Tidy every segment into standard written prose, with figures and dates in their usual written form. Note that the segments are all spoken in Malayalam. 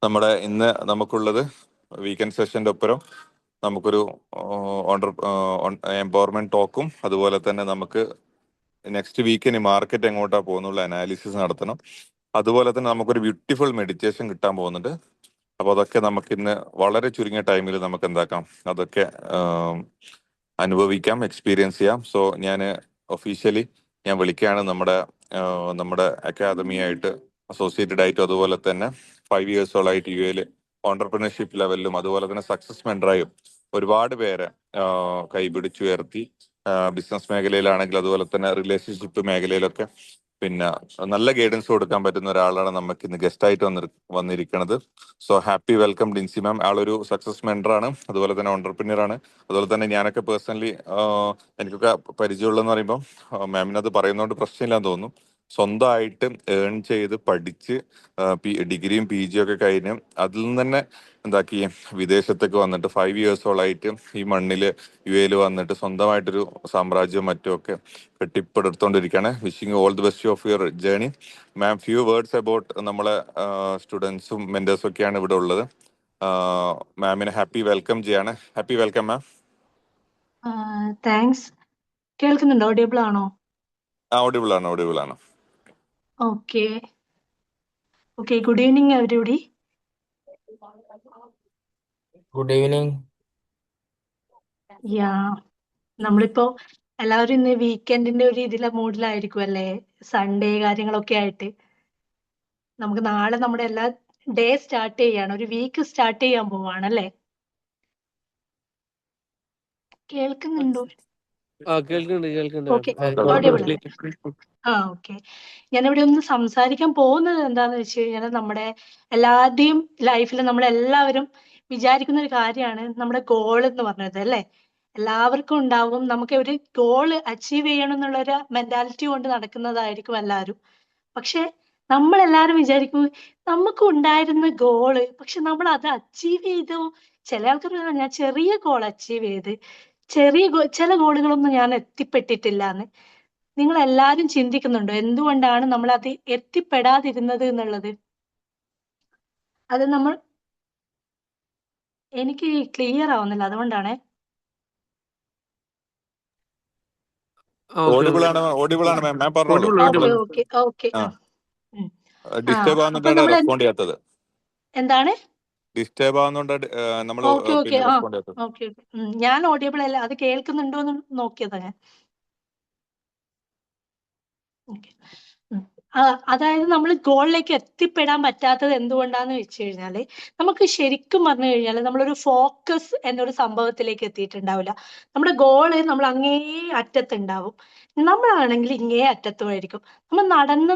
നമ്മുടെ ഇന്ന് നമുക്കുള്ളത് വീക്കെൻഡ് സെഷന്റെ ഒപ്പരം നമുക്കൊരു എംപവർമെന്റ് ടോക്കും അതുപോലെ തന്നെ നമുക്ക് നെക്സ്റ്റ് വീക്കിന് മാർക്കറ്റ് എങ്ങോട്ടാ പോകുന്നുള്ള അനാലിസിസ് നടത്തണം. അതുപോലെ തന്നെ നമുക്കൊരു ബ്യൂട്ടിഫുൾ മെഡിറ്റേഷൻ കിട്ടാൻ പോകുന്നുണ്ട്. അപ്പോൾ അതൊക്കെ നമുക്കിന്ന് വളരെ ചുരുങ്ങിയ ടൈമിൽ നമുക്ക് എന്താക്കാം, അതൊക്കെ അനുഭവിക്കാം, എക്സ്പീരിയൻസ് ചെയ്യാം. സോ ഞാൻ ഒഫീഷ്യലി ഞാൻ വിളിക്കുകയാണ് നമ്മുടെ അക്കാദമിയായിട്ട് അസോസിയേറ്റഡ് ആയിട്ടും അതുപോലെ തന്നെ 5 ഇയേഴ്സോളായിട്ട് യു എയിൽ ഓണ്ടർപ്രണർഷിപ്പ് ലെവലിലും അതുപോലെ തന്നെ സക്സസ് മെന്ററായും ഒരുപാട് പേരെ കൈപിടിച്ചുയർത്തി ബിസിനസ് മേഖലയിലാണെങ്കിൽ അതുപോലെ തന്നെ റിലേഷൻഷിപ്പ് മേഖലയിലൊക്കെ പിന്നെ നല്ല ഗൈഡൻസ് കൊടുക്കാൻ പറ്റുന്ന ഒരാളാണ് നമുക്ക് ഇന്ന് ഗസ്റ്റ് ആയിട്ട് വന്നിരിക്കുന്നത്. സോ ഹാപ്പി വെൽക്കം ഡിൻസി മാം. ആളൊരു സക്സസ് മെന്ററാണ്, അതുപോലെ തന്നെ ഓണ്ടർപ്രണർ ആണ്. അതുപോലെ തന്നെ ഞാനൊക്കെ പേഴ്സണലി എനിക്കൊക്കെ പരിചയമുള്ളതെന്ന് പറയുമ്പോൾ മാമിനത് പറയുന്നതുകൊണ്ട് പ്രശ്നമില്ലാന്ന് തോന്നുന്നു. സ്വന്തമായിട്ട് ഏൺ ചെയ്ത് പഠിച്ച് ഡിഗ്രിയും പി ജിയും ഒക്കെ കഴിഞ്ഞ് അതിൽ നിന്ന് തന്നെ എന്താക്കി വിദേശത്തേക്ക് വന്നിട്ട് 5 ഇയേഴ്സോളായിട്ട് ഈ മണ്ണിൽ യു എയിൽ വന്നിട്ട് സ്വന്തമായിട്ടൊരു സാമ്രാജ്യവും മറ്റുമൊക്കെ കെട്ടിപ്പടുത്തോണ്ടിരിക്കുകയാണ്. Wishing all the best of your journey. Ma'am, few words about നമ്മളെ സ്റ്റുഡൻസും മെന്റേഴ്സും ഒക്കെയാണ് ഇവിടെ ഉള്ളത്. മാമിനെ ഹാപ്പി വെൽക്കം ചെയ്യാണ്. Happy welcome ma'am. താങ്ക്സ്. കേൾക്കുന്നുണ്ടോ? ഓഡിയബിൾ ആണോ? ഓഡിബിൾ ആണ്. Okay. Good evening everybody. Good evening. Yeah, നമ്മളിപ്പോ എല്ലാവരും ഇന്ന് വീക്കെൻഡിന്റെ ഒരു ഇതിലെ മൂഡിലായിരിക്കും അല്ലേ? സൺഡേ കാര്യങ്ങളൊക്കെ ആയിട്ട് നമുക്ക് നാളെ നമ്മുടെ എല്ലാ ഡേ സ്റ്റാർട്ട് ചെയ്യാണ്, ഒരു വീക്ക് സ്റ്റാർട്ട് ചെയ്യാൻ പോവാണ് അല്ലേ? കേൾക്കുന്നുണ്ടോ? കേൾക്കുന്നുണ്ട്. ഓക്കെ, ഓഡിയബിൾ അല്ലേ? ഓക്കെ. ഞാനിവിടെ ഒന്ന് സംസാരിക്കാൻ പോകുന്നത് എന്താന്ന് വെച്ച് കഴിഞ്ഞാൽ, നമ്മുടെ എല്ലാവരുടെയും ലൈഫിൽ നമ്മളെല്ലാവരും വിചാരിക്കുന്ന ഒരു കാര്യമാണ് നമ്മുടെ ഗോൾ എന്ന് പറഞ്ഞത് അല്ലേ? എല്ലാവർക്കും ഉണ്ടാവും, നമുക്ക് ഒരു ഗോൾ അച്ചീവ് ചെയ്യണം എന്നുള്ളൊരു മെന്റാലിറ്റി കൊണ്ട് നടക്കുന്നതായിരിക്കും എല്ലാവരും. പക്ഷെ നമ്മളെല്ലാരും വിചാരിക്കും നമുക്ക് ഉണ്ടായിരുന്ന ഗോള്, പക്ഷെ നമ്മൾ അത് അച്ചീവ് ചെയ്തോ? ചില ആൾക്കാർ ഞാൻ ചെറിയ ഗോൾ അച്ചീവ് ചെയ്ത്, ചില ഗോളുകളൊന്നും ഞാൻ എത്തിപ്പെട്ടിട്ടില്ല എന്ന്. നിങ്ങൾ എല്ലാരും ചിന്തിക്കുന്നുണ്ടോ എന്തുകൊണ്ടാണ് നമ്മൾ അത് എത്തിപ്പെടാതിരുന്നത് എന്നുള്ളത്? അത് എനിക്ക് ക്ലിയർ ആവുന്നില്ല, അതുകൊണ്ടാണ്. ഓഡിബിൾ ആണ് മാം. മാം പറഞ്ഞോളൂ. ഓക്കെ. ഡിസ്റ്റർബ് ആവുന്നുണ്ടാണ് റെസ്പോണ്ട് ചെയ്യാത്തത്. എന്താണ്? ഡിസ്റ്റർബ് ആവുന്നുണ്ട് നമ്മൾ റെസ്പോണ്ട് ചെയ്യാത്തത്. ഓക്കെ. ഞാൻ ഓഡിയബിൾ അല്ല, അത് കേൾക്കുന്നുണ്ടോ എന്ന് നോക്കിയതാ ഞാൻ. അതായത് നമ്മൾ ഗോളിലേക്ക് എത്തിപ്പെടാൻ പറ്റാത്തത് എന്തുകൊണ്ടാന്ന് വെച്ച് കഴിഞ്ഞാല്, നമുക്ക് ശരിക്കും പറഞ്ഞു കഴിഞ്ഞാൽ നമ്മളൊരു ഫോക്കസ് എന്നൊരു സംഭവത്തിലേക്ക് എത്തിയിട്ടുണ്ടാവില്ല. നമ്മുടെ ഗോള് നമ്മൾ അങ്ങേ അറ്റത്തുണ്ടാവും, നമ്മളാണെങ്കിൽ ഇങ്ങേ അറ്റത്തുമായിരിക്കും. നമ്മൾ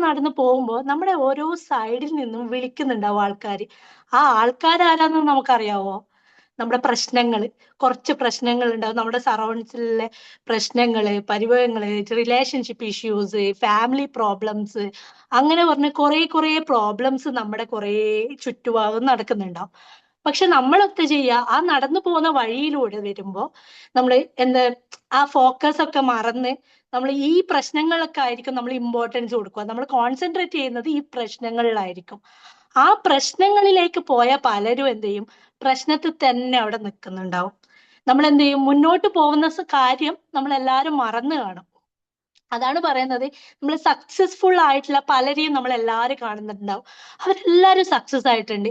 നടന്ന് പോകുമ്പോൾ നമ്മുടെ ഓരോ സൈഡിൽ നിന്നും വിളിക്കുന്നുണ്ടാവും ആൾക്കാര്. ആ ആൾക്കാരാരാന്ന് നമുക്കറിയാവോ? നമ്മുടെ കുറച്ച് പ്രശ്നങ്ങൾ ഉണ്ടാവും, നമ്മുടെ സറൗണ്ട്സിലെ പ്രശ്നങ്ങള്, പരിഭവങ്ങള്, റിലേഷൻഷിപ്പ് ഇഷ്യൂസ്, ഫാമിലി പ്രോബ്ലംസ്, അങ്ങനെ പറഞ്ഞ കുറെ പ്രോബ്ലംസ് നമ്മുടെ കുറെ ചുറ്റുഭാഗം നടക്കുന്നുണ്ടാവും. പക്ഷെ നമ്മളൊക്കെ ചെയ്യുക, ആ നടന്നു പോകുന്ന വഴിയിലൂടെ വരുമ്പോ നമ്മള് ആ ഫോക്കസ് ഒക്കെ മറന്ന് നമ്മൾ ഈ പ്രശ്നങ്ങളൊക്കെ ആയിരിക്കും നമ്മൾ ഇമ്പോർട്ടൻസ് കൊടുക്കുക. നമ്മൾ കോൺസെൻട്രേറ്റ് ചെയ്യുന്നത് ഈ പ്രശ്നങ്ങളിലായിരിക്കും. ആ പ്രശ്നങ്ങളിലേക്ക് പോയ പലരും എന്ത് ചെയ്യും? പ്രശ്നത്തിൽ തന്നെ അവിടെ നിൽക്കുന്നുണ്ടാവും. നമ്മൾ എന്ത് ചെയ്യും? മുന്നോട്ട് പോകുന്ന കാര്യം നമ്മൾ എല്ലാവരും മറന്നു കാണും. അതാണ് പറയുന്നത്, നമ്മൾ സക്സസ്ഫുൾ ആയിട്ടുള്ള പലരെയും നമ്മൾ എല്ലാവരും കാണുന്നുണ്ടാവും, അവരെല്ലാവരും സക്സസ് ആയിട്ടുണ്ട്.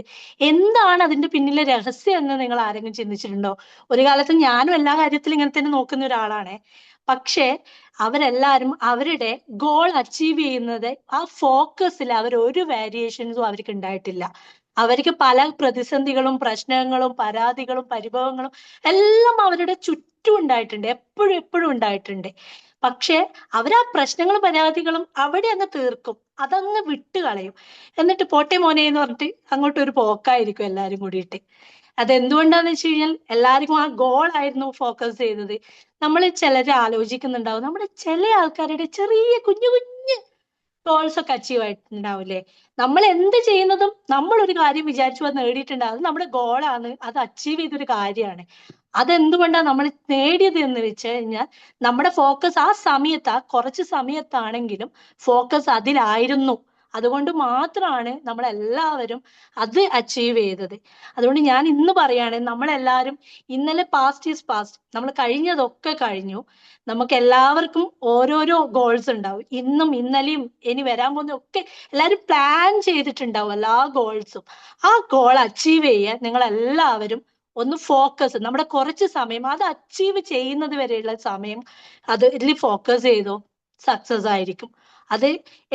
എന്താണ് അതിന്റെ പിന്നിലെ രഹസ്യം എന്ന് നിങ്ങൾ ആരെങ്കിലും ചിന്തിച്ചിട്ടുണ്ടോ? ഒരു കാലത്ത് ഞാനും എല്ലാ കാര്യത്തിലും ഇങ്ങനെ തന്നെ നോക്കുന്ന ഒരാളാണ്. പക്ഷെ അവരെല്ലാരും അവരുടെ ഗോൾ അച്ചീവ് ചെയ്യുന്നത് ആ ഫോക്കസിൽ ഒരു വേരിയേഷൻസും അവർക്ക് ഉണ്ടായിട്ടില്ല. അവർക്ക് പല പ്രതിസന്ധികളും പ്രശ്നങ്ങളും പരാതികളും പരിഭവങ്ങളും എല്ലാം അവരുടെ ചുറ്റും ഉണ്ടായിട്ടുണ്ട്, എപ്പോഴും ഉണ്ടായിട്ടുണ്ട്. പക്ഷെ അവരാ പ്രശ്നങ്ങളും പരാതികളും അവിടെ അങ്ങ് തീർക്കും, അതങ്ങ് വിട്ടുകളയും. എന്നിട്ട് പോട്ടെ മോനെ എന്ന് പറഞ്ഞിട്ട് അങ്ങോട്ട് ഒരു പോക്കായിരിക്കും എല്ലാരും കൂടിയിട്ട്. അതെന്തുകൊണ്ടാന്ന് വെച്ച് കഴിഞ്ഞാൽ എല്ലാവർക്കും ആ ഗോൾ ആയിരുന്നു ഫോക്കസ് ചെയ്തത്. നമ്മൾ ചിലര് ആലോചിക്കുന്നുണ്ടാവും, നമ്മുടെ ചില ആൾക്കാരുടെ ചെറിയ കുഞ്ഞു ഗോൾസ് ഒക്കെ അച്ചീവ് ആയിട്ടുണ്ടാവില്ലേ? നമ്മൾ എന്ത് ചെയ്യുന്നതും നമ്മൾ ഒരു കാര്യം വിചാരിച്ചു അത് നേടിയിട്ടുണ്ടാവും, അത് നമ്മുടെ ഗോളാണ്, അത് അച്ചീവ് ചെയ്തൊരു കാര്യമാണ്. അതെന്തുകൊണ്ടാണ് നമ്മൾ നേടിയത് എന്ന് വെച്ച് കഴിഞ്ഞാൽ നമ്മുടെ ഫോക്കസ് ആ കുറച്ച് സമയത്താണെങ്കിലും ഫോക്കസ് അതിലായിരുന്നു. അതുകൊണ്ട് മാത്രമാണ് നമ്മളെല്ലാവരും അത് അച്ചീവ് ചെയ്തത്. അതുകൊണ്ട് ഞാൻ ഇന്ന് പറയാണ്, നമ്മളെല്ലാവരും ഇന്നലെ പാസ്റ്റ് ഈസ് പാസ്റ്റ്, നമ്മൾ കഴിഞ്ഞതൊക്കെ കഴിഞ്ഞു. നമുക്ക് എല്ലാവർക്കും ഓരോരോ ഗോൾസ് ഉണ്ടാവും. ഇന്നും ഇന്നലെയും ഇനി വരാൻ പോകുന്ന ഒക്കെ എല്ലാവരും പ്ലാൻ ചെയ്തിട്ടുണ്ടാവും എല്ലാ ഗോൾസും. ആ ഗോൾ അച്ചീവ് ചെയ്യാൻ നിങ്ങൾ എല്ലാവരും ഒന്ന് ഫോക്കസ്, നമ്മുടെ കുറച്ച് സമയം അത് അച്ചീവ് ചെയ്യുന്നത് വരെയുള്ള സമയം അതിൽ ഫോക്കസ് ചെയ്തോ, സക്സസ് ആയിരിക്കും. അത്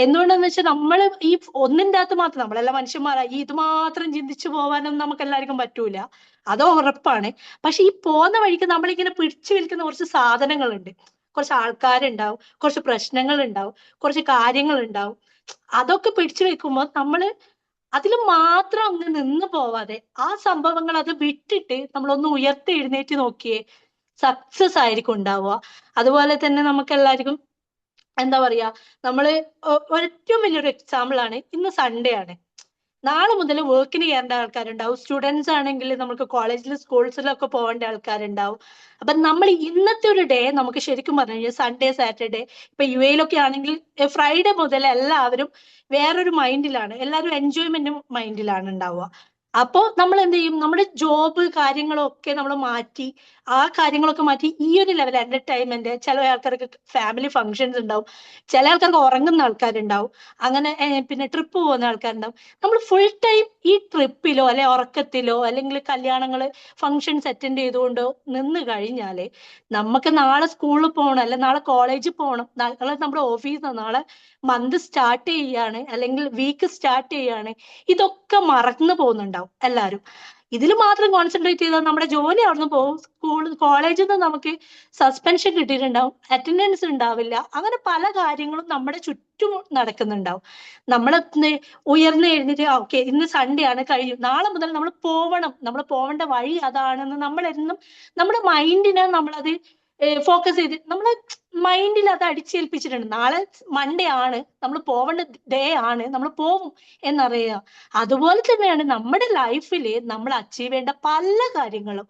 എന്തുകൊണ്ടെന്ന് വെച്ചാൽ നമ്മൾ ഈ ഒന്നിൻ്റെ അകത്ത് മാത്രം, നമ്മളെല്ലാം മനുഷ്യന്മാരായി ഇത് മാത്രം ചിന്തിച്ചു പോകാനൊന്നും നമുക്ക് എല്ലാവർക്കും പറ്റൂല, അത് ഉറപ്പാണ്. പക്ഷെ ഈ പോകുന്ന വഴിക്ക് നമ്മളിങ്ങനെ പിടിച്ചു വിൽക്കുന്ന കുറച്ച് സാധനങ്ങളുണ്ട്, കുറച്ച് ആൾക്കാരുണ്ടാവും, കുറച്ച് പ്രശ്നങ്ങൾ ഉണ്ടാവും, കുറച്ച് കാര്യങ്ങൾ ഉണ്ടാവും. അതൊക്കെ പിടിച്ചു വെക്കുമ്പോൾ നമ്മള് അതിൽ മാത്രം അങ്ങ് നിന്ന് പോവാതെ ആ സംഭവങ്ങൾ അത് വിട്ടിട്ട് നമ്മളൊന്ന് ഉയർത്തി എഴുന്നേറ്റ് നോക്കിയേ, സക്സസ് ആയിരിക്കും ഉണ്ടാവുക. അതുപോലെ തന്നെ നമുക്ക് എല്ലാവർക്കും എന്താ പറയാ, നമ്മള് ഏറ്റവും വലിയൊരു എക്സാമ്പിൾ ആണ്, ഇന്ന് സൺഡേ ആണ്, നാളെ മുതൽ വർക്കിന് കയറേണ്ട ആൾക്കാരുണ്ടാവും. സ്റ്റുഡൻസ് ആണെങ്കിൽ നമുക്ക് കോളേജിലും സ്കൂൾസിലൊക്കെ പോകേണ്ട ആൾക്കാരുണ്ടാവും. അപ്പൊ നമ്മൾ ഇന്നത്തെ ഒരു ഡേ നമുക്ക് ശരിക്കും പറഞ്ഞു കഴിഞ്ഞാൽ സൺഡേ സാറ്റർഡേ, ഇപ്പൊ യു എയിലൊക്കെ ആണെങ്കിൽ ഫ്രൈഡേ മുതൽ എല്ലാവരും വേറൊരു മൈൻഡിലാണ്, എല്ലാവരും എൻജോയ്മെന്റ് മൈൻഡിലാണ് ഉണ്ടാവുക. അപ്പോൾ നമ്മൾ എന്ത് ചെയ്യും, നമ്മുടെ ജോബ് കാര്യങ്ങളൊക്കെ നമ്മൾ മാറ്റി, ആ കാര്യങ്ങളൊക്കെ മാറ്റി ഈ ഒരു ലെവൽ എന്റർടൈൻമെന്റ്, ചില ആൾക്കാർക്ക് ഫാമിലി ഫങ്ഷൻസ് ഉണ്ടാവും, ചില ആൾക്കാർക്ക് ഉറങ്ങുന്ന ആൾക്കാരുണ്ടാവും, അങ്ങനെ പിന്നെ ട്രിപ്പ് പോകുന്ന ആൾക്കാരുണ്ടാവും. നമ്മൾ ഫുൾ ടൈം ഈ ട്രിപ്പിലോ അല്ലെ ഉറക്കത്തിലോ അല്ലെങ്കിൽ കല്യാണങ്ങള് ഫങ്ഷൻസ് അറ്റൻഡ് ചെയ്തുകൊണ്ടോ നിന്ന് കഴിഞ്ഞാല് നമുക്ക് നാളെ സ്കൂളിൽ പോകണം, അല്ലെ നാളെ കോളേജിൽ പോകണം, നാളെ നമ്മുടെ ഓഫീസ്, നാളെ മന്ത് സ്റ്റാർട്ട് ചെയ്യാണ് അല്ലെങ്കിൽ വീക്ക് സ്റ്റാർട്ട് ചെയ്യാണ്, ഇതൊക്കെ മറന്നു പോകുന്നുണ്ടാവും എല്ലാവരും. ഇതിൽ മാത്രം കോൺസെൻട്രേറ്റ് ചെയ്താൽ നമ്മുടെ ജോലി അവിടുന്ന് പോകും. കോളേജിൽ നിന്ന് നമുക്ക് സസ്പെൻഷൻ കിട്ടിയിട്ടുണ്ടാവും, അറ്റൻഡൻസ് ഉണ്ടാവില്ല, അങ്ങനെ പല കാര്യങ്ങളും നമ്മുടെ ചുറ്റും നടക്കുന്നുണ്ടാവും. നമ്മൾ ഉയർന്ന് എഴുന്നേറ്റ് ഓക്കെ ഇന്ന് സൺഡേ ആണ് കഴിഞ്ഞു, നാളെ മുതൽ നമ്മൾ പോവണം, നമ്മൾ പോവേണ്ട വഴി അതാണെന്ന് നമ്മൾ എന്നും നമ്മുടെ മൈൻഡിനെ നമ്മളത് ഫോക്കസ് ചെയ്ത് നമ്മളെ മൈൻഡിൽ അത് അടിച്ചേൽപ്പിച്ചിട്ടുണ്ട്. നാളെ മൺഡേ ആണ്, നമ്മൾ പോവേണ്ട ഡേ ആണ്, നമ്മൾ പോവും എന്നറിയുക. അതുപോലെ തന്നെയാണ് നമ്മുടെ ലൈഫില് നമ്മൾ അച്ചീവ് ചെയ്യേണ്ട പല കാര്യങ്ങളും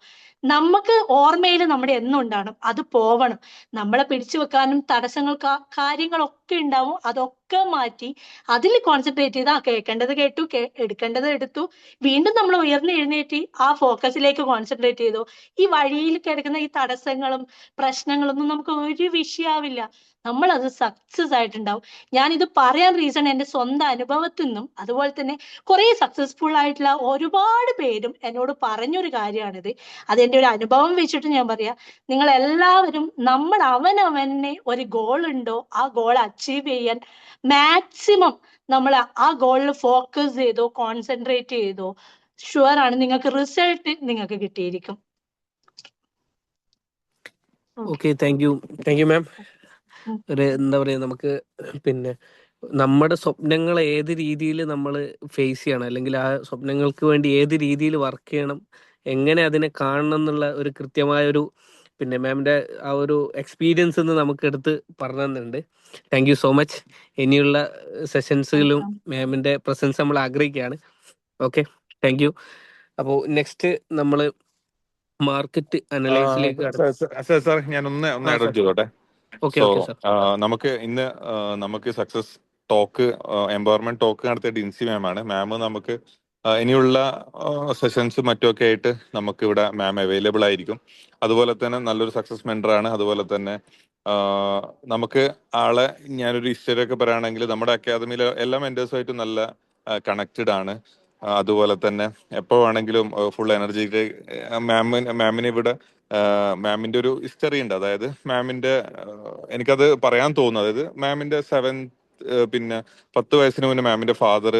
നമുക്ക് ഓർമ്മയിൽ നമ്മുടെ എന്നും ഉണ്ടാവണം, അത് പോവണം. നമ്മളെ പിടിച്ചു വെക്കാനും തടസ്സങ്ങൾ കാര്യങ്ങളൊക്കെ ഉണ്ടാവും, അതൊക്കെ മാറ്റി അതിൽ കോൺസെൻട്രേറ്റ് ചെയ്ത് ആ കേൾക്കേണ്ടത് കേട്ടു, എടുക്കേണ്ടത് എടുത്തു, വീണ്ടും നമ്മൾ ഉയർന്ന് എഴുന്നേറ്റ് ആ ഫോക്കസിലേക്ക് കോൺസെൻട്രേറ്റ് ചെയ്തു. ഈ വഴിയിൽ കിടക്കുന്ന ഈ തടസ്സങ്ങളും പ്രശ്നങ്ങളൊന്നും നമുക്ക് ഒരു വിഷയാവില്ല, നമ്മൾ അത് സക്സസ് ആയിട്ടുണ്ടാവും. ഞാൻ ഇത് പറയാൻ റീസൺ എന്റെ സ്വന്തം അനുഭവത്തിൽ നിന്നും അതുപോലെ തന്നെ കുറെ സക്സസ്ഫുൾ ആയിട്ടുള്ള ഒരുപാട് പേരും എന്നോട് പറഞ്ഞൊരു കാര്യമാണിത്. അതെന്റെ ഒരു അനുഭവം വെച്ചിട്ട് ഞാൻ പറയാ, നിങ്ങൾ എല്ലാവരും നമ്മൾ അവനവനെ ഒരു ഗോൾ ഉണ്ടോ ആ ഗോൾ അച്ചീവ് ചെയ്യാൻ മാക്സിമം നമ്മൾ ആ ഗോളിൽ ഫോക്കസ് ചെയ്തോ, കോൺസെൻട്രേറ്റ് ചെയ്തോ, ഷുവർ ആണ് നിങ്ങൾക്ക് റിസൾട്ട് നിങ്ങൾക്ക് കിട്ടിയിരിക്കും. Okay, thank you ma'am. ഒരു എന്താ പറയാ, നമുക്ക് പിന്നെ നമ്മുടെ സ്വപ്നങ്ങളെ ഏത് രീതിയിൽ നമ്മൾ ഫേസ് ചെയ്യണം, അല്ലെങ്കിൽ ആ സ്വപ്നങ്ങൾക്ക് വേണ്ടി ഏത് രീതിയിൽ വർക്ക് ചെയ്യണം, എങ്ങനെ അതിനെ കാണണം എന്നുള്ള ഒരു കൃത്യമായ ഒരു പിന്നെ മാമിന്റെ ആ ഒരു എക്സ്പീരിയൻസ് നമുക്ക് എടുത്ത് പറഞ്ഞു തന്നിട്ടുണ്ട്. Thank you so much. ഇനിയുള്ള സെഷൻസിലും മാമിന്റെ പ്രസൻസ് നമ്മൾ ആഗ്രഹിക്കുകയാണ്. Okay, thank you. അപ്പോൾ നെക്സ്റ്റ് നമ്മൾ മാർക്കറ്റ് അനലൈസിലേക്ക് സാർ ഞാൻ ഒന്ന് ആഡ് ഓൺ ചെയ്തോട്ടെ. Okay so okay sir. നമുക്ക് ഇന്ന് നമുക്ക് സക്സസ് ടോക്ക്, എംപവർമെന്റ് ടോക്ക് നടത്തിയ ഡിൻസി മാം ആണ്. മാം നമുക്ക് ഇനിയുള്ള സെഷൻസ് മറ്റുമൊക്കെ ആയിട്ട് നമുക്ക് ഇവിടെ മാം അവൈലബിൾ ആയിരിക്കും. അതുപോലെ തന്നെ നല്ലൊരു സക്സസ് മെന്റർ ആണ്. അതുപോലെ തന്നെ നമുക്ക് ആളെ ഞാനൊരു ഹിസ്റ്ററി ഒക്കെ പറയുകയാണെങ്കിൽ നമ്മുടെ അക്കാദമിയിലെ എല്ലാ മെന്റേഴ്സുമായിട്ടും നല്ല കണക്റ്റഡ് ആണ്. അതുപോലെ തന്നെ എപ്പോ വേണമെങ്കിലും ഫുൾ എനർജി മാമിന് ഇവിടെ മാമിന്റെ ഒരു ഹിസ്റ്ററി ഉണ്ട്. അതായത് മാമിന്റെ എനിക്കത് പറയാൻ തോന്നുന്നു, അതായത് മാമിന്റെ പിന്നെ 10 വയസ്സിന് മുന്നേ മാമിന്റെ ഫാദർ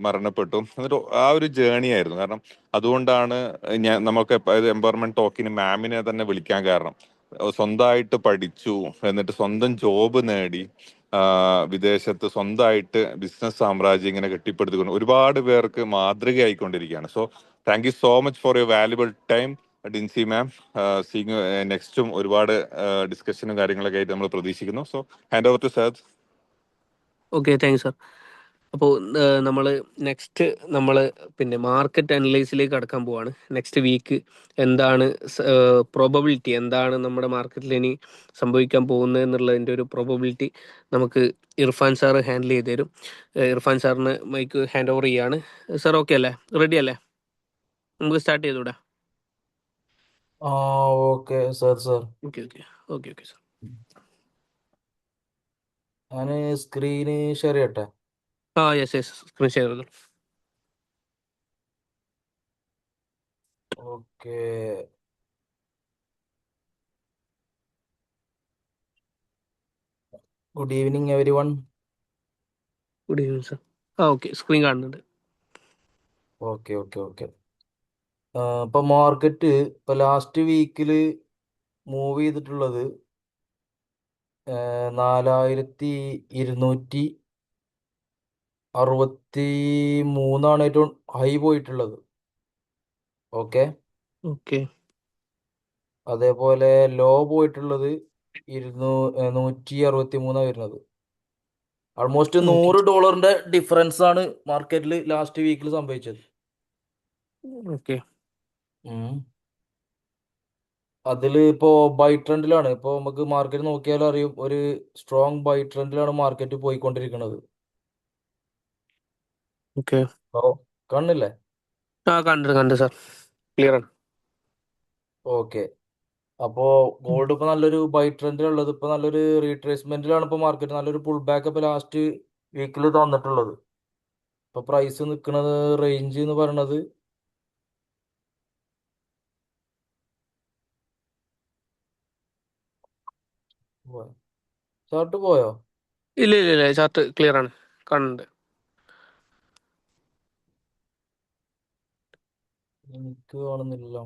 മരണപ്പെട്ടു. എന്നിട്ട് ആ ഒരു ജേണി ആയിരുന്നു. കാരണം അതുകൊണ്ടാണ് നമുക്ക് എംപവർമെന്റ് ടോക്കിന് മാമിനെ തന്നെ വിളിക്കാൻ കാരണം. സ്വന്തമായിട്ട് പഠിച്ചു, എന്നിട്ട് സ്വന്തം ജോബ് നേടി, വിദേശത്ത് സ്വന്തമായിട്ട് ബിസിനസ് സാമ്രാജ്യം ഇങ്ങനെ കെട്ടിപ്പടുത്തിക്കൊണ്ട് ഒരുപാട് പേർക്ക് മാതൃകയായിക്കൊണ്ടിരിക്കുകയാണ്. So thank you so much for your valuable time Dincy ma'am. Seeing നെക്സ്റ്റും ഒരുപാട് ഡിസ്കഷനും കാര്യങ്ങളൊക്കെ ആയിട്ട് നമ്മൾ പ്രതീക്ഷിക്കുന്നു. So hand over to sir. Okay, thank you sir. അപ്പോൾ നമ്മൾ നെക്സ്റ്റ് നമ്മൾ പിന്നെ മാർക്കറ്റ് അനലൈസിലേക്ക് കടക്കാൻ പോവാണ്. നെക്സ്റ്റ് വീക്ക് എന്താണ് പ്രോബബിലിറ്റി, എന്താണ് നമ്മുടെ മാർക്കറ്റിൽ ഇനി സംഭവിക്കാൻ പോകുന്നത് എന്നുള്ളതിൻ്റെ ഒരു പ്രോബബിലിറ്റി നമുക്ക് ഇർഫാൻ സാർ ഹാൻഡിൽ ചെയ്ത് തരും. ഇർഫാൻ സാറിന് മൈക്ക് ഹാൻഡ് ഓവർ ചെയ്യാണ്. സാർ ഓക്കെ അല്ലേ? റെഡി അല്ലേ? നമുക്ക് സ്റ്റാർട്ട് ചെയ്തുകൂടാ? ആ okay sir. Okay okay okay okay sir. ഞാൻ സ്ക്രീന് ഷെയർ ചെയ്യട്ടെ. യെസ് സ്ക്രീൻ ഷെയർ ചെയ്തു. Okay. Good evening every one. Good evening sir. Okay, screen കാണുന്നുണ്ട്. ഓക്കെ. ഇപ്പൊ മാർക്കറ്റ് ഇപ്പൊ ലാസ്റ്റ് വീക്കിൽ മൂവ് ചെയ്തിട്ടുള്ളത് 4263 ഏറ്റവും ഹൈ പോയിട്ടുള്ളത്. ഓക്കെ. ഓക്കെ അതേപോലെ ലോ പോയിട്ടുള്ളത് 163 വരുന്നത്. ആൾമോസ്റ്റ് $100 ഡിഫറൻസ് ആണ് മാർക്കറ്റിൽ ലാസ്റ്റ് വീക്കിൽ സംഭവിച്ചത്. ഓക്കെ അതിൽ ഇപ്പോ ബൈ ട്രെൻഡിലാണ്. ഇപ്പോൾ നമുക്ക് മാർക്കറ്റ് നോക്കിയാൽ അറിയും, ഒരു സ്ട്രോങ് ബൈ ട്രെൻഡിലാണ് മാർക്കറ്റ് പോയിക്കൊണ്ടിരിക്കുന്നത്. ഓക്കെ. കാണുന്നില്ലേ? കണ്ടു സാർ, ക്ലിയർ ആണ്. ഓക്കെ. അപ്പോ ഗോൾഡ് ഇപ്പൊ നല്ലൊരു ബൈ ട്രെൻഡിലുള്ളത്. ഇപ്പൊ നല്ലൊരു റീട്രേസ്മെന്റിലാണ് ഇപ്പൊ മാർക്കറ്റ്. നല്ലൊരു പുൾ ബാക്ക് ഇപ്പൊ ലാസ്റ്റ് വീക്കിൽ തന്നിട്ടുള്ളത്. ഇപ്പൊ പ്രൈസ് നിൽക്കുന്നത് റേഞ്ച് എന്ന് പറയണത് ചാർട്ട് പോയോ? ഇല്ല ചാർട്ട് ക്ലിയർ ആണ്, കാണുന്നുണ്ട്. എനിക്ക് കാണുന്നില്ലല്ലോ.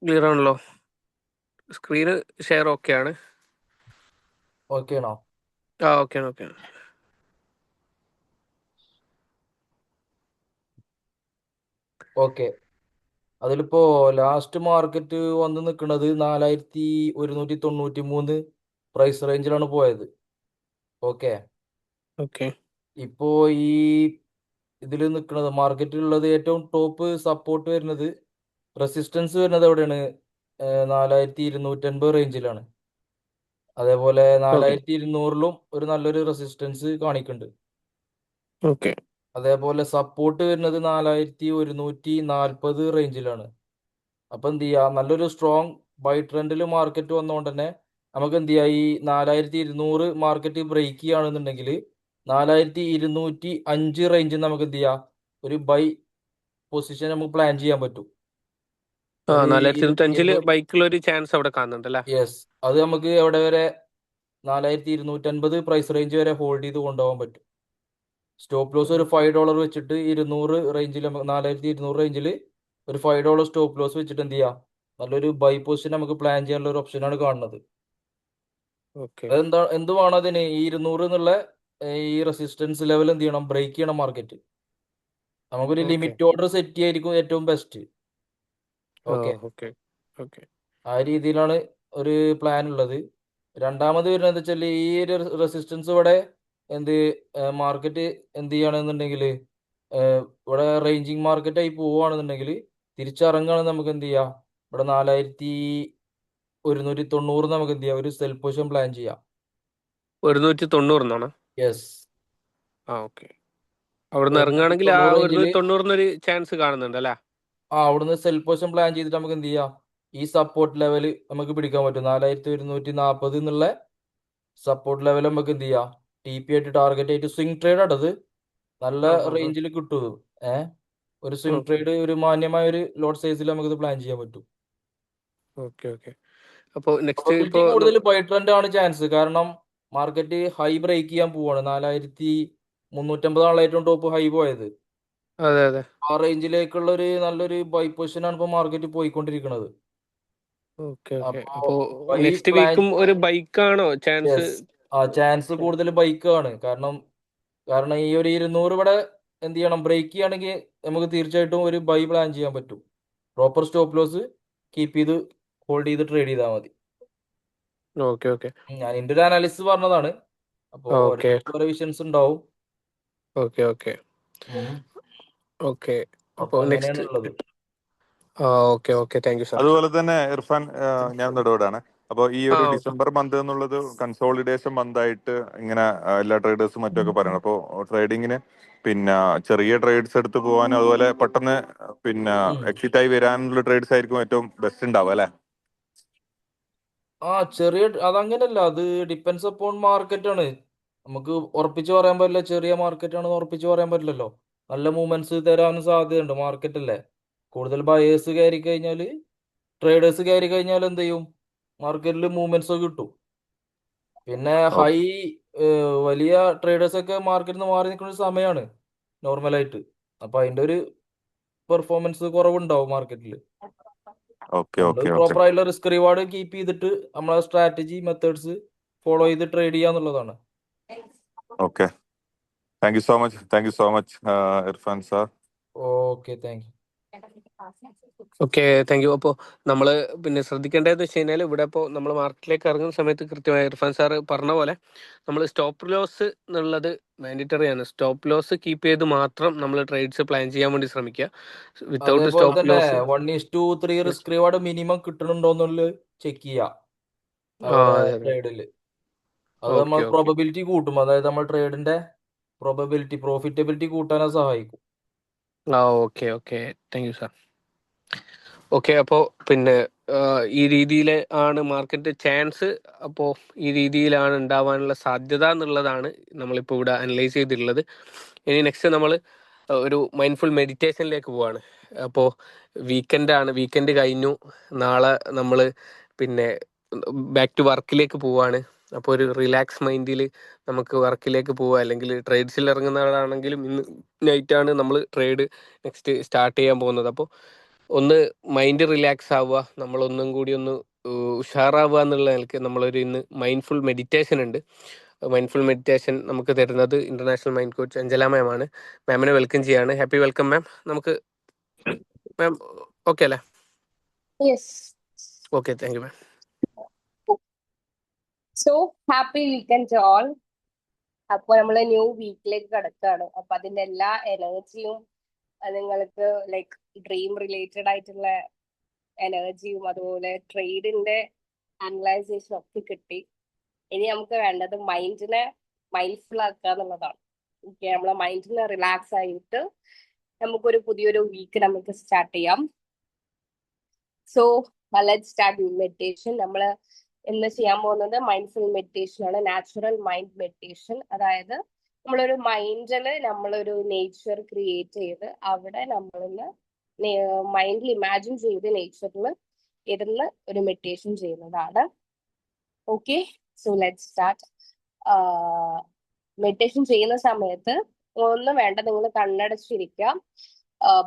ക്ലിയർ ആണല്ലോ, സ്ക്രീന് ഷെയർ ഓക്കെ ആണ്. ഓക്കെ ആണോ? ഓക്കെ ആണ്. ഓക്കെ. അതിലിപ്പോ ലാസ്റ്റ് മാർക്കറ്റ് വന്ന് നിൽക്കുന്നത് 4193 പ്രൈസ് റേഞ്ചിലാണ് പോയത്. ഓക്കെ. ഓക്കെ ഇപ്പോ ഈ ഇതിൽ നിൽക്കുന്നത് മാർക്കറ്റിലുള്ളത് ഏറ്റവും ടോപ്പ് സപ്പോർട്ട് വരുന്നത്, റെസിസ്റ്റൻസ് വരുന്നത് എവിടെയാണ്? 4250 റേഞ്ചിലാണ്. അതേപോലെ 4200 ഒരു നല്ലൊരു റെസിസ്റ്റൻസ് കാണിക്കുന്നുണ്ട്. ഓക്കെ അതേപോലെ സപ്പോർട്ട് വരുന്നത് 4140 റേഞ്ചിലാണ്. അപ്പൊ എന്ത് ചെയ്യാ, നല്ലൊരു സ്ട്രോങ് ബൈ ട്രെൻഡിൽ മാർക്കറ്റ് വന്നുകൊണ്ട് തന്നെ നമുക്ക് എന്ത് ചെയ്യാം, ഈ 4200 മാർക്കറ്റ് ബ്രേക്ക് ചെയ്യുകയാണെന്നുണ്ടെങ്കിൽ 4205 റേഞ്ചിൽ നമുക്ക് എന്ത് ചെയ്യാം, ഒരു ബൈ പൊസിഷൻ നമുക്ക് പ്ലാൻ ചെയ്യാൻ പറ്റും. 4205 ബൈക്കുള്ള ഒരു ചാൻസ് അവിടെ കാണുന്നുണ്ട് അല്ലേ? യെസ്. അത് നമുക്ക് എവിടെ വരെ? 4250 പ്രൈസ് റേഞ്ച് വരെ ഹോൾഡ് ചെയ്ത് കൊണ്ടുപോകാൻ പറ്റും. സ്റ്റോപ്പ് ലോസ് ഒരു $5 വെച്ചിട്ട് 200 റേഞ്ചിൽ, 4200 റേഞ്ചിൽ ഒരു $5 സ്റ്റോപ്പ് ലോസ് വെച്ചിട്ട് എന്ത് ചെയ്യാം, നല്ലൊരു ബൈ പൊസിഷൻ നമുക്ക് പ്ലാൻ ചെയ്യാനുള്ള ഒരു ഓപ്ഷനാണ് കാണുന്നത്. അതെന്താ, എന്തുവാണ് അതിന്? ഈ 200 എന്നുള്ള ഈ റെസിസ്റ്റൻസ് ലെവൽ എന്ത് ചെയ്യണം? ബ്രേക്ക് ചെയ്യണം മാർക്കറ്റ്. നമുക്കൊരു ലിമിറ്റ് ഓർഡർ സെറ്റ് ചെയ്യായിരിക്കും ഏറ്റവും ബെസ്റ്റ്. ഓക്കെ. ആ രീതിയിലാണ് ഒരു പ്ലാൻ ഉള്ളത്. രണ്ടാമത് വരുന്നത് വെച്ചാൽ, ഈ ഒരു റെസിസ്റ്റൻസ് ഇവിടെ എന്ത് മാർക്കറ്റ് എന്ത് ചെയ്യണമെന്നുണ്ടെങ്കിൽ, ഇവിടെ റേഞ്ചിങ് മാർക്കറ്റായി പോവുകയാണെന്നുണ്ടെങ്കിൽ തിരിച്ചിറങ്ങുകയാണെങ്കിൽ നമുക്ക് എന്ത് ചെയ്യാം, ഇവിടെ 4190 നമുക്ക് എന്ത് ചെയ്യാം, ഒരു സെൽ പൊസിഷൻ പ്ലാൻ ചെയ്യാം. 190 യെസ്. ഓക്കെ. അവിടുന്ന് ഇറങ്ങുകയാണെങ്കിൽ ആ 190 ചാൻസ് കാണുന്നുണ്ട് അല്ലേ? അവിടുന്ന് സെൽ പൊസിഷൻ പ്ലാൻ ചെയ്തിട്ട് നമുക്ക് എന്ത് ചെയ്യാം, ഈ സപ്പോർട്ട് ലെവൽ നമുക്ക് പിടിക്കാൻ പറ്റും. 4140 എന്നുള്ള സപ്പോർട്ട് ലെവൽ നമുക്ക് എന്ത് ചെയ്യാം, TP ആയിട്ട് ടാർഗറ്റ് ആയിട്ട് സ്വിംഗ് ട്രേഡ് ആട്ടത് നല്ല റേഞ്ചിൽ കിട്ടും. ഒരു സ്വിംഗ് ട്രേഡ്, ഒരു മാന്യമായ ഒരു ലോട്ട് സൈസിൽ നമുക്ക് പ്ലാൻ ചെയ്യാൻ പറ്റും. അപ്പോൾ നെക്സ്റ്റ് കൂടുതൽ ബൈ ട്രെൻഡ് ആണ് ചാൻസ്. കാരണം മാർക്കറ്റ് ഹൈ ബ്രേക്ക് ചെയ്യാൻ പോവാണ്. 4350 ഏറ്റവും ടോപ്പ് ഹൈ പോയത്. അതെ. ആ റേഞ്ചിലേക്കുള്ള ഒരു നല്ലൊരു ബൈ പൊസിഷൻ ആണ് ഇപ്പൊ മാർക്കറ്റ് പോയിക്കൊണ്ടിരിക്കുന്നത്. അപ്പോ നെക്സ്റ്റ് വീക്കും ഒരു ബൈക്കാണോ ചാൻസ്? ചാൻസ് കൂടുതൽ ബൈക്കാണ്. കാരണം ഈ ഒരു 200 ഇവിടെ എന്ത് ചെയ്യണം, ബ്രേക്ക് ചെയ്യുകയാണെങ്കിൽ നമുക്ക് തീർച്ചയായിട്ടും ഒരു ബൈ പ്ലാൻ ചെയ്യാൻ പറ്റും. പ്രോപ്പർ സ്റ്റോപ്പ് ലോസ് കീപ്പ് ചെയ്ത് ഹോൾഡ് ചെയ്ത് ട്രേഡ് ചെയ്താൽ മതി. ഞാൻ എൻ്റെ ഒരു അനാലിസിസ് പറഞ്ഞതാണ്. അപ്പോൾ ഓക്കെ ഓരോ വിഷൻസ് ഉണ്ടാവും. ഓക്കെ ഓക്കെ ഉം. ഓക്കെ. അപ്പൊ അപ്പോൾ അങ്ങനെയാണ് നെക്സ്റ്റ് ഉള്ളത്. Okay okay thank you sir. അതുപോലെ തന്നെ ഇർഫാൻ, ഞാൻ ഇടപെടാണ്. അപ്പോൾ ഈ ഒരു ഓക്കെ ഡിസംബർ മന്ത് എന്നുള്ളത് കൺസോളിഡേഷൻ മന്തായിട്ട് ഇങ്ങനെ എല്ലാ ട്രേഡേഴ്സും മറ്റൊക്കെ പറയണം. അപ്പോൾ ട്രേഡിങ്ങിന് പിന്നെ ചെറിയ ട്രേഡ്സ് എടുത്ത് പോകാനും അതുപോലെ പെട്ടെന്ന് പിന്നെ ഉം. എക്സിറ്റ് ആയി വരാനുള്ള ട്രേഡ്സ് ആയിരിക്കും ഏറ്റവും ബെസ്റ്റ് ഉണ്ടാവുക അല്ലെ? ചെറിയ അതങ്ങനല്ല, അത് ഡിപ്പെൻസ് അപ്പോൺ മാർക്കറ്റാണ്. നമുക്ക് ഉറപ്പിച്ച് പറയാൻ പറ്റില്ല ചെറിയ മാർക്കറ്റ് ആണെന്ന് ഉറപ്പിച്ച് പറയാൻ പറ്റില്ലല്ലോ. നല്ല മൂവ്മെന്റ്സ് തരാനും സാധ്യതയുണ്ട്, മാർക്കറ്റ് അല്ലേ. കൂടുതൽ ബയേഴ്സ് കയറി കഴിഞ്ഞാൽ, ട്രേഡേഴ്സ് കയറി കഴിഞ്ഞാൽ എന്ത് ചെയ്യും, മാർക്കറ്റിൽ മൂവ്മെന്റ്സ് കിട്ടും. പിന്നെ ഹൈ വലിയ ട്രേഡേഴ്സ് ഒക്കെ മാർക്കറ്റിൽ നിന്ന് മാറി നിൽക്കുന്ന ഒരു സമയമാണ് നോർമലായിട്ട്. അപ്പൊ അതിന്റെ ഒരു പെർഫോമൻസ് കുറവുണ്ടാവും മാർക്കറ്റിൽ. ഓക്കെ നമ്മൾ ഓക്കെ ഓക്കെ പ്രോപ്പർ ആയിട്ടുള്ള റിസ്ക് റിവാർഡ് കീപ്പ് ചെയ്തിട്ട് നമ്മളെ സ്ട്രാറ്റജി മെത്തേഡ്സ് ഫോളോ ചെയ്ത് ട്രേഡ് ചെയ്യാന്നുള്ളതാണ്. Okay. Thank you so much Irfan sir. Okay, thank you. Okay thank you. അപ്പോൾ നമ്മൾ പിന്നെ ശ്രദ്ധിക്കേണ്ടതെന്ന് വെച്ച് കഴിഞ്ഞാൽ ഇവിടെ ഇപ്പോൾ നമ്മൾ മാർക്കറ്റിലേക്ക് ഇറങ്ങുന്ന സമയത്ത് കൃത്യമായി ഇർഫാൻ സാർ പറഞ്ഞ പോലെ നമ്മൾ സ്റ്റോപ്പ് ലോസ് എന്നുള്ളത് മാൻഡേറ്ററി ആണ്. സ്റ്റോപ്പ് ലോസ് കീപ്പ് ചെയ്ത് മാത്രം നമ്മൾ ട്രേഡ്സ് പ്ലാൻ ചെയ്യാൻ വേണ്ടി ശ്രമിക്കുക. വിത്തൗട്ട് അതേപോലെ സ്റ്റോപ്പ് തന്നെ ലോസ് 1:3 റിസ്ക് റിവാർഡ് മിനിമം കിട്ടണുണ്ടോന്നുള്ളത് ചെക്ക് ചെയ്യാം ആ അവരെ അതെ അതെ ട്രേഡിൽ. അത് നമ്മൾ ഓക്കെ ഓക്കെ പ്രോബബിലിറ്റി കൂട്ടും, അതായത് നമ്മൾ ട്രേഡിന്റെ പ്രോഫിറ്റബിലിറ്റി കൂട്ടാനെ സഹായിക്കും. Okay okay thank you sir. Okay അപ്പോൾ പിന്നെ ഈ രീതിയിൽ ആണ് മാർക്കറ്റ് ചാൻസ്. അപ്പോൾ ഈ രീതിയിലാണ് ഉണ്ടാവാനുള്ള സാധ്യത എന്നുള്ളതാണ് നമ്മളിപ്പോൾ ഇവിടെ അനലൈസ് ചെയ്തിട്ടുള്ളത്. ഇനി നെക്സ്റ്റ് നമ്മൾ ഒരു മൈൻഡ്ഫുൾ മെഡിറ്റേഷനിലേക്ക് പോവാണ്. അപ്പോൾ വീക്കെൻഡ് കഴിഞ്ഞു. നാളെ നമ്മൾ പിന്നെ ബാക്ക് ടു വർക്കിലേക്ക് പോവാണ്. അപ്പോൾ ഒരു റിലാക്സ് മൈൻഡിൽ നമുക്ക് വർക്കിലേക്ക് പോവുക, അല്ലെങ്കിൽ ട്രേഡ്സിൽ ഇറങ്ങുന്നവരാണെങ്കിലും ഇന്ന് നൈറ്റാണ് നമ്മൾ ട്രേഡ് നെക്സ്റ്റ് സ്റ്റാർട്ട് ചെയ്യാൻ പോകുന്നത്. അപ്പോൾ ഒന്ന് മൈൻഡ് റിലാക്സ് ആവുക, നമ്മളൊന്നും കൂടി ഒന്ന് ഉഷാറാവുക എന്നുള്ള നിലയ്ക്ക് നമ്മളൊരു ഇന്ന് മൈൻഡ്ഫുൾ മെഡിറ്റേഷൻ ഉണ്ട്. മൈൻഡ്ഫുൾ മെഡിറ്റേഷൻ നമുക്ക് തരുന്നത് ഇന്റർനാഷണൽ മൈൻഡ് കോച്ച് അഞ്ജല മാം ആണ്. മാമിനെ വെൽക്കം ചെയ്യാണ്. ഹാപ്പി വെൽക്കം മാം. നമുക്ക് മാം ഓക്കെ അല്ലേ? Yes. Okay thank you ma'am. So happy weekend to all. അപ്പോൾ നമ്മൾ ന്യൂ വീക്കിലേക്ക് കടക്കുകയാണ്. അപ്പൊ അതിന്റെ എല്ലാ എനർജിയും നിങ്ങൾക്ക് ലൈക്ക് ഡ്രീം റിലേറ്റഡ് ആയിട്ടുള്ള എനർജിയും അതുപോലെ ട്രേഡിന്റെ അനലൈസേഷനും ഒക്കെ കിട്ടി. ഇനി നമുക്ക് വേണ്ടത് മൈൻഡിനെ മൈൻഡ്ഫുൾ ആക്കുക എന്നുള്ളതാണ്. ഓക്കെ, നമ്മളെ മൈൻഡിനെ റിലാക്സ് ആയിട്ട് നമുക്കൊരു പുതിയൊരു വീക്ക് നമുക്ക് സ്റ്റാർട്ട് ചെയ്യാം. So let's start meditation. നമ്മൾ ഇന്ന് ചെയ്യാൻ പോകുന്നത് മൈൻഡ്ഫുൾ മെഡിറ്റേഷൻ ആണ്, നാച്ചുറൽ മൈൻഡ് മെഡിറ്റേഷൻ. അതായത് നമ്മളൊരു മൈൻഡില് നമ്മളൊരു നേച്ചർ ക്രിയേറ്റ് ചെയ്ത് അവിടെ നമ്മളിന്ന് മൈൻഡിൽ ഇമാജിൻ ചെയ്ത് നേച്ചറിൽ ഇരുന്ന് ഒരു മെഡിറ്റേഷൻ ചെയ്യുന്നതാണ്. Okay, so let's start. Meditation ചെയ്യുന്ന സമയത്ത് ഒന്നും വേണ്ട, നിങ്ങൾ കണ്ണടച്ചിരിക്കുക,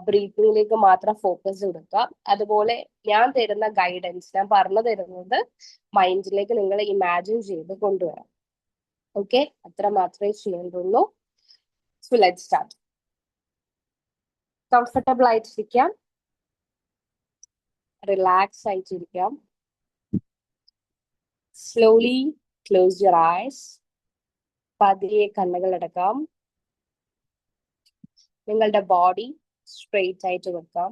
ബ്രീത്തിങ്ങിലേക്ക് മാത്രം ഫോക്കസ് കൊടുക്കുക. അതുപോലെ ഞാൻ തരുന്ന ഗൈഡൻസ്, ഞാൻ പറഞ്ഞു തരുന്നത് മൈൻഡിലേക്ക് നിങ്ങൾ ഇമാജിൻ ചെയ്ത് കൊണ്ടുവരാം. ഓക്കെ, അത്ര മാത്രമേ ചെയ്യേണ്ടുള്ളൂ. So let's start. കംഫർട്ടബിൾ ആയിട്ടിരിക്കാം, റിലാക്സ് ആയിട്ടിരിക്കാം. Slowly close your eyes. പതിയെ കണ്ണുകൾ അടക്കാം. നിങ്ങളുടെ ബോഡി സ്ട്രെയിറ്റ് ആയിട്ട് വെക്കാം.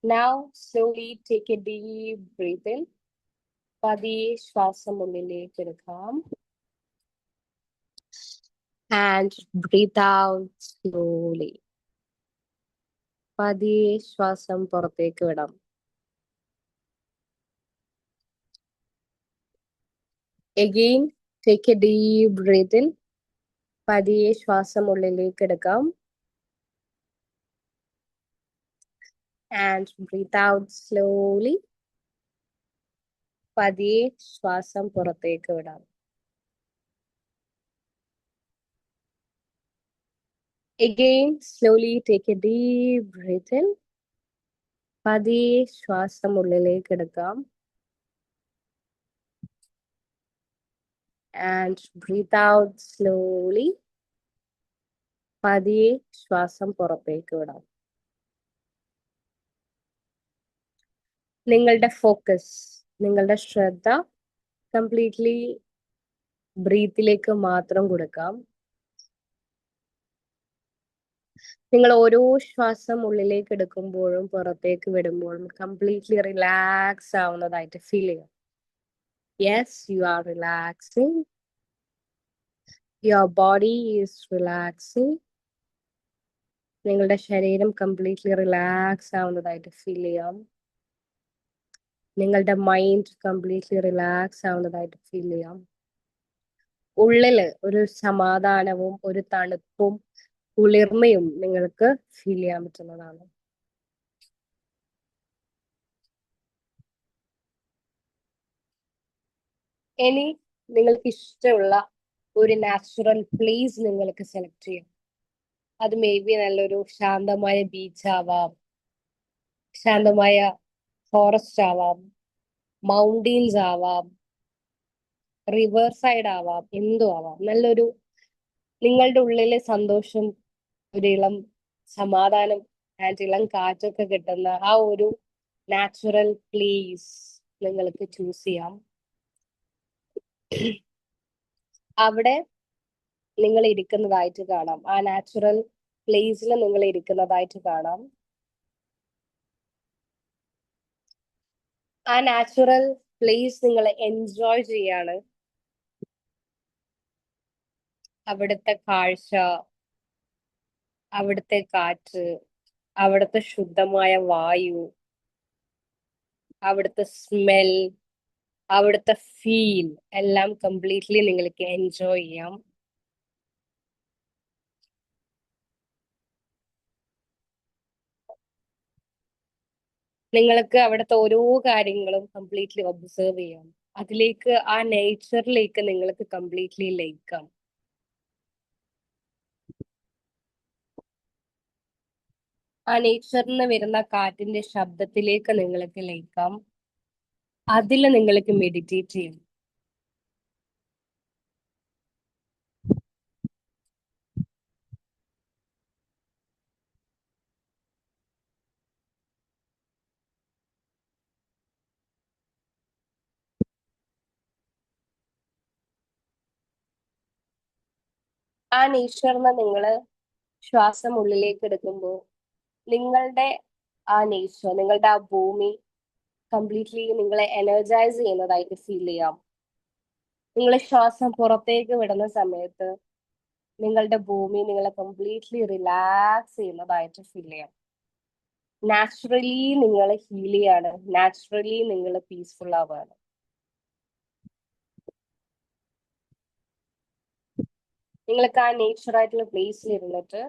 Now slowly take a deep breath in. പതിയെ ശ്വാസം ഉള്ളിലേക്ക് എടുക്കാം. And breathe out slowly. പതിയെ ശ്വാസം പുറത്തേക്ക് വിടാം. Again take a deep breath in. പതിയെ ശ്വാസം ഉള്ളിലേക്ക് എടുക്കാം. And breathe out slowly. പതിയെ ശ്വാസം പുറത്തേക്ക് വിടാം. Again slowly take a deep breath in. പതിയെ ശ്വാസം ഉള്ളിലേക്ക് എടുക്കാം. And breathe out slowly. പതിയെ ശ്വാസം പുറത്തേക്ക് വിടാം. നിങ്ങളുടെ ഫോക്കസ്, നിങ്ങളുടെ ശ്രദ്ധ കംപ്ലീറ്റ്ലി ബ്രീത്തിലേക്ക് മാത്രം കൊടുക്കാം. നിങ്ങൾ ഓരോ ശ്വാസം ഉള്ളിലേക്ക് എടുക്കുമ്പോഴും പുറത്തേക്ക് വിടുമ്പോഴും കംപ്ലീറ്റ്ലി റിലാക്സ് ആവുന്നതായിട്ട് ഫീൽ ചെയ്യാം. Yes, you are relaxing. Your body is relaxing. നിങ്ങളുടെ ശരീരം കംപ്ലീറ്റ്ലി റിലാക്സ് ആവുന്നതായിട്ട് ഫീൽ ചെയ്യാം. നിങ്ങളുടെ മൈൻഡ് കംപ്ലീറ്റ്ലി റിലാക്സ് ആവുന്നതായിട്ട് ഫീൽ ചെയ്യാം. ഉള്ളില് ഒരു സമാധാനവും ഒരു തണുപ്പും കുളിർമയും നിങ്ങൾക്ക് ഫീൽ ചെയ്യാൻ പറ്റുന്നതാണ്. ഇനി നിങ്ങൾക്ക് ഇഷ്ടമുള്ള ഒരു നാച്ചുറൽ പ്ലേസ് നിങ്ങൾക്ക് സെലക്ട് ചെയ്യാം. അത് മേ ബി നല്ലൊരു ശാന്തമായ ബീച്ച് ആവാം, ശാന്തമായ ഫോറസ്റ്റ് ആവാം, മൗണ്ടെയിൻസ് ആവാം, റിവർ സൈഡ് ആവാം, എന്തും ആവാം. നല്ലൊരു നിങ്ങളുടെ ഉള്ളിലെ സന്തോഷം, ഒരു ഇളം സമാധാനം ആൻഡ് ഇളം കാറ്റൊക്കെ കിട്ടുന്ന ആ ഒരു നാച്ചുറൽ പ്ലേസ് നിങ്ങൾക്ക് ചൂസ് ചെയ്യാം. അവിടെ നിങ്ങൾ ഇരിക്കുന്നതായിട്ട് കാണാം. ആ നാച്ചുറൽ പ്ലേസിൽ നിങ്ങൾ ഇരിക്കുന്നതായിട്ട് കാണാം. ആ നാച്ചുറൽ പ്ലേസ് നിങ്ങൾ എൻജോയ് ചെയ്യാണ്. അവിടുത്തെ കാഴ്ച, അവിടുത്തെ കാറ്റ്, അവിടുത്തെ ശുദ്ധമായ വായു, അവിടുത്തെ സ്മെൽ, അവിടുത്തെ ഫീൽ എല്ലാം കംപ്ലീറ്റ്ലി നിങ്ങൾക്ക് എൻജോയ് ചെയ്യാം. നിങ്ങൾക്ക് അവിടുത്തെ ഓരോ കാര്യങ്ങളും കംപ്ലീറ്റ്ലി ഒബ്സർവ് ചെയ്യാം. അതിലേക്ക് ആ നേച്ചറിലേക്ക് നിങ്ങൾക്ക് കംപ്ലീറ്റ്ലി ലയിക്കാം. ആ നേച്ചറിൽ നിന്ന് വരുന്ന കാറ്റിന്റെ ശബ്ദത്തിലേക്ക് നിങ്ങൾക്ക് ലയിക്കാം. അതിൽ നിങ്ങൾക്ക് മെഡിറ്റേറ്റ് ചെയ്യാം. ആ നേച്ചറിന് നിങ്ങള് ശ്വാസം ഉള്ളിലേക്ക് എടുക്കുമ്പോൾ നിങ്ങളുടെ ആ നേച്ചർ, നിങ്ങളുടെ ആ ഭൂമി കംപ്ലീറ്റ്ലി നിങ്ങളെ എനർജൈസ് ചെയ്യുന്നതായിട്ട് ഫീൽ ചെയ്യാം. നിങ്ങൾ ശ്വാസം പുറത്തേക്ക് വിടുന്ന സമയത്ത് നിങ്ങളുടെ ഭൂമി നിങ്ങളെ കംപ്ലീറ്റ്ലി റിലാക്സ് ചെയ്യുന്നതായിട്ട് ഫീൽ ചെയ്യാം. നാച്ചുറലി നിങ്ങൾ ഹീൽ ചെയ്യാണ്, നാച്ചുറലി നിങ്ങൾ പീസ്ഫുൾ ആവുകയാണ്. നിങ്ങൾക്ക് ആ നേച്ചർ ആയിട്ടുള്ള പ്ലേസിൽ ഇരുന്നിട്ട്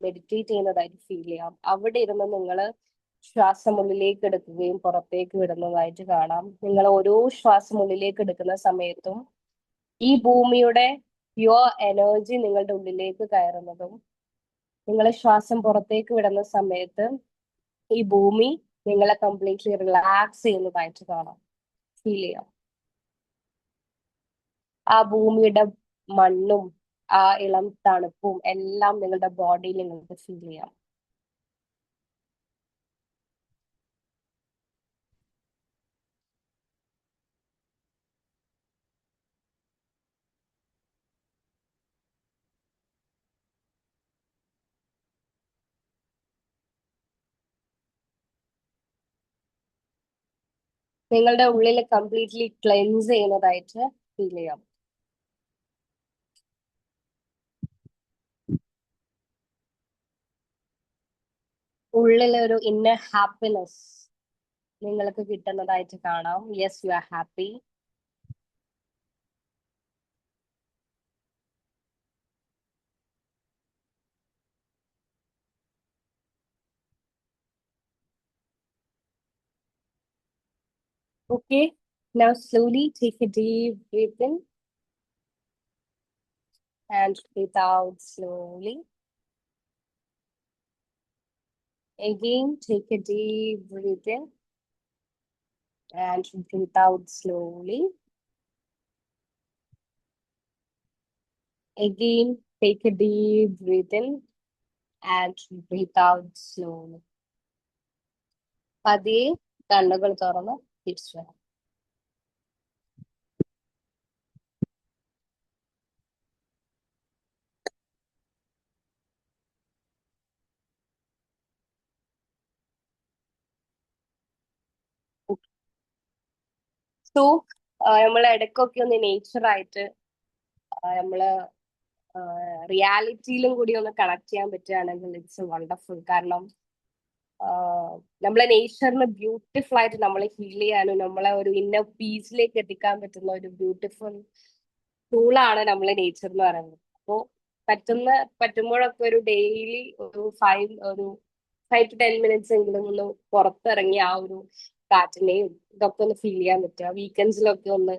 മെഡിറ്റേറ്റ് ചെയ്യുന്നതായിട്ട് ഫീൽ ചെയ്യാം. അവിടെ ഇരുന്ന് നിങ്ങൾ ശ്വാസം ഉള്ളിലേക്ക് എടുക്കുകയും പുറത്തേക്ക് വിടുന്നതായിട്ട് കാണാം. നിങ്ങൾ ഓരോ ശ്വാസം ഉള്ളിലേക്ക് എടുക്കുന്ന സമയത്തും ഈ ഭൂമിയുടെ പ്യുവർ എനർജി നിങ്ങളുടെ ഉള്ളിലേക്ക് കയറുന്നതും, നിങ്ങൾ ശ്വാസം പുറത്തേക്ക് വിടുന്ന സമയത്ത് ഈ ഭൂമി നിങ്ങളെ കംപ്ലീറ്റ്ലി റിലാക്സ് ചെയ്യുന്നതായിട്ട് കാണാം, ഫീൽ ചെയ്യാം. ആ ഭൂമിയുടെ മണ്ണും ആ ഇളം തണുപ്പും എല്ലാം നിങ്ങളുടെ ബോഡിയിൽ നിങ്ങൾക്ക് ഫീൽ ചെയ്യാം. നിങ്ങളുടെ ഉള്ളിൽ കംപ്ലീറ്റ്ലി ക്ലെൻസ് ചെയ്യുന്നതായിട്ട് ഫീൽ ചെയ്യാം. ഉള്ളിലെ ഒരു ഇന്നർ ഹാപ്പിനെസ് നിങ്ങൾക്ക് കിട്ടുന്നതായിട്ട് കാണാം. Yes, you are happy. Okay, now slowly take a deep breath in and breathe out slowly. Again, take a deep breath in and breathe out slowly. Again, take a deep breath in and breathe out slowly. പതിയെ കണ്ണുകൾ തുറന്ന് തിരിച്ചു വരാം. സോ നമ്മൾ ഇടയ്ക്കൊക്കെ ഒന്ന് നേച്ചറായിട്ട് നമ്മള് റിയാലിറ്റിയിലും കൂടി ഒന്ന് കണക്ട് ചെയ്യാൻ പറ്റുകയാണെങ്കിൽ ഇറ്റ്സ് വണ്ടർഫുൾ. കാരണം നമ്മളെ നേച്ചറിന് ബ്യൂട്ടിഫുൾ ആയിട്ട് നമ്മളെ ഹീൽ ചെയ്യാനും നമ്മളെ ഒരു ഇന്നർ പീസിലേക്ക് എത്തിക്കാൻ പറ്റുന്ന ഒരു ബ്യൂട്ടിഫുൾ ടൂളാണ് നമ്മളെ നേച്ചർ എന്ന് പറയുന്നത്. അപ്പോൾ പറ്റുമ്പോഴൊക്കെ ഒരു ഡെയിലി ഒരു 5 to 10 minutes എങ്കിലും ഒന്ന് പുറത്തിറങ്ങി ആ ഒരു കാറ്റിനെയും ഇതൊക്കെ ഒന്ന് ഫീൽ ചെയ്യാൻ പറ്റുക. വീക്കെൻഡ്സിലൊക്കെ ഒന്ന്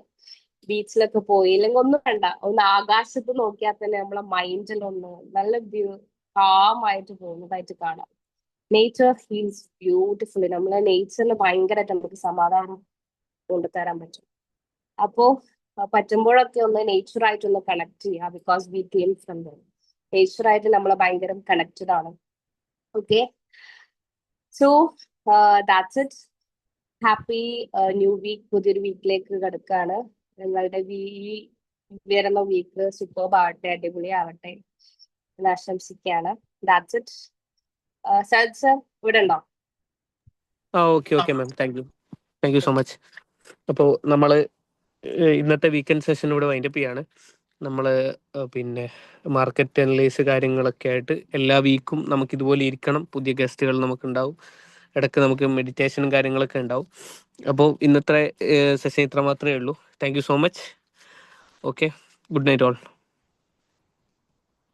ബീച്ചിലൊക്കെ പോയി, അല്ലെങ്കിൽ ഒന്നും വേണ്ട, ഒന്ന് ആകാശത്ത് നോക്കിയാൽ തന്നെ നമ്മളെ മൈൻഡിലൊന്ന് നല്ല കാമായിട്ട് പോകുന്നതായിട്ട് കാണാം. Nature feels beautifully. നമ്മളെ നേച്ചറിന് ഭയങ്കരമായിട്ട് നമുക്ക് സമാധാനം കൊണ്ടുതരാൻ പറ്റും. അപ്പോ പറ്റുമ്പോഴൊക്കെ ഒന്ന് നേച്ചറായിട്ടൊന്ന് കണക്ട് ചെയ്യുക. Because we came from them. നേച്ചറായിട്ട് നമ്മൾ ഭയങ്കര കണക്റ്റഡ് ആണ്. Okay, so that's it. Happy new week. പുതിയൊരു വീക്കിലേക്ക് കിടക്കുകയാണ്. നിങ്ങളുടെ വരുന്ന വീക്ക് സൂപ്പർബ് ആവട്ടെ, അടിപൊളി ആവട്ടെ എന്ന് ആശംസിക്കുകയാണ്. That's it. സജ് സർ ഇവിടെ ഉണ്ടോ? Okay ma'am, thank you so much. അപ്പോൾ നമ്മൾ ഇന്നത്തെ വീക്കെൻഡ് സെഷൻ ഇവിടെ വൈൻഡപ്പ് ചെയ്യാണ്. നമ്മൾ പിന്നെ മാർക്കറ്റ് അനലൈസ് കാര്യങ്ങളൊക്കെ ആയിട്ട് എല്ലാ വീക്കും നമുക്ക് ഇതുപോലെ ഇരിക്കണം. പുതിയ ഗസ്റ്റുകൾ നമുക്കുണ്ടാവും. ഇടയ്ക്ക് നമുക്ക് മെഡിറ്റേഷനും കാര്യങ്ങളൊക്കെ ഉണ്ടാവും. അപ്പോൾ ഇന്നത്തെ സെഷൻ ഇത്ര മാത്രമേ ഉള്ളൂ. Thank you so much. Okay, good night all.